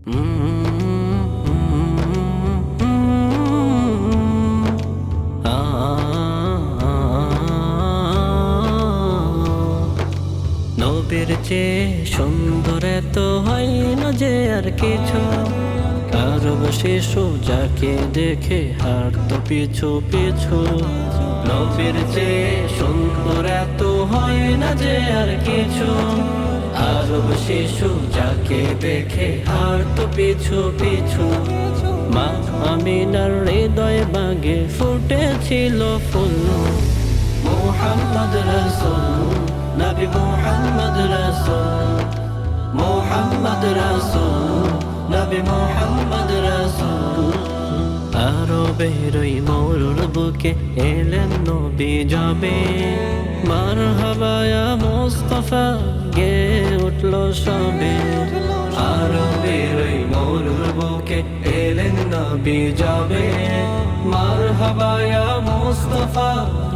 নবীর চেয়ে সুন্দর এত হয় না যে আর কিছু। আরব শিশু যাকে দেখে হাঁটতো পিছু পিছু। নবীর চেয়ে সুন্দর এত হয় না যে আর কিছু। আরব শিশু যাকে দেখে হাঁটতো পিছু পিছু। মা আমিনার হৃদয় বাগে ফুটেছিল ফুল। মুহাম্মদ রাসূল, নবী মুহাম্মদ রাসূল, মুহাম্মদ রাসূল, নবী মুহাম্মদ রাসূল। আরবের ওই মরুর বুকে এলেন নবী যাবে। মারহাবা ইয়া মুস্তাফা গে উঠল সবে। আরবের ওই মরুর বুকে এলেন নবী যাবে। মারহাবা ইয়া মুস্তাফা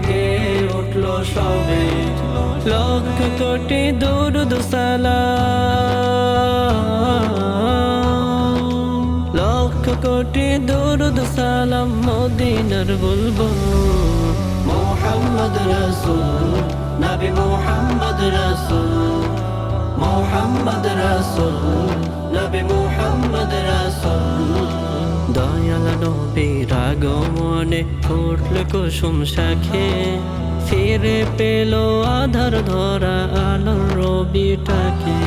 গে উঠল সবে। লক্ষ কোটি দুরুদ সালাম, লক্ষ কোটি দুরুদ সালাম মদিনার বুলবুল। মুহাম্মদ রাসূল, নবী মুহাম্মদ রাসূল, মুহাম্মদ রাসূল, নবী মুহাম্মদ রাসূল। দয়াল নবীর আগমনে ফুটল কুসুম শাখে। ফিরে পেল আধার ধরা আলোর রবিটাকে।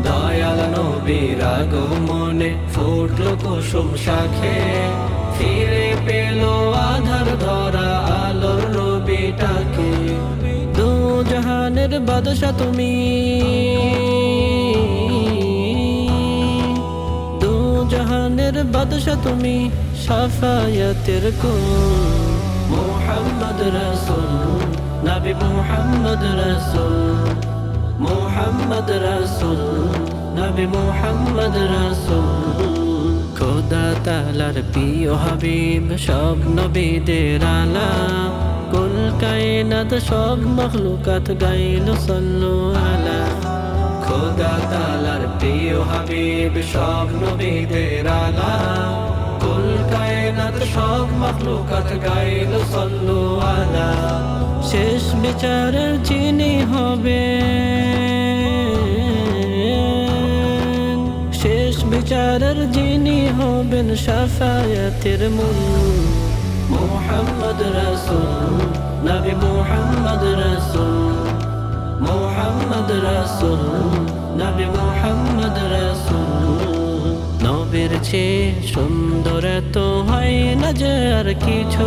দয়াল নবীর আগমনে ফুটল কুসুম শাখে। ফিরে পেল আধার ধরা আলোর রবিটাকে। দু জাহানের বাদশা তুমি, দু জাহানের বাদশা তুমি, শাফায়াতের কুল। মুহাম্মদ রাসূল, নবী মুহাম্মদ রাসূল, মুহাম্মদ রাসূল, নবী মুহাম্মদ রাসূল। খোদা তাআলার প্রিয় হাবিব সব নবীদের আলা। কুল কায়নাত সব মখলুকাত গাইল সাল্লু আলা। খোদা তাআলার প্রিয় হাবিব সব নবীদের আলা। কুল কায়নাত সব মখলুকাত গাইল সাল্লু আলা। শেষ বিচারের যিনি হবেন, শেষ বিচারের যিনি হবেন শাফায়াতের মূল। মুহাম্মদ রাসূল, নবী মুহাম্মদ রাসূল, মুহাম্মদ রাসূল, নবী মুহাম্মদ রাসূল। নবীর চেয়ে সুন্দর এত হয় না যে আর কিছু।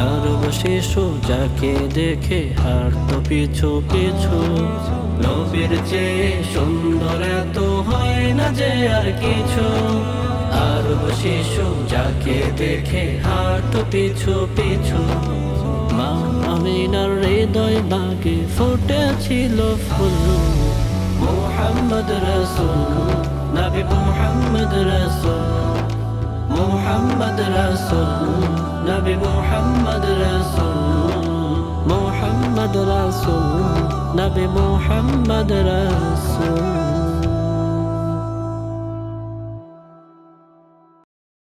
আরব শিশু যাকে দেখে হাঁটতো পিছু পিছু। নবীর চেয়ে সুন্দর এত হয় না যে আর কিছু। আরব শিশু যাকে দেখে হাঁটতো পিছু পিছু। মা আমিনার হৃদয় বাগে ফুটেছিল ফুল। মুহাম্মদ রাসূল, নবী মুহাম্মদ রাসূল, মুহাম্মদ রাসূল, নবী মুহাম্মদ রাসূল, মুহাম্মদ রাসূল, নবী মুহাম্মদ রাসূল।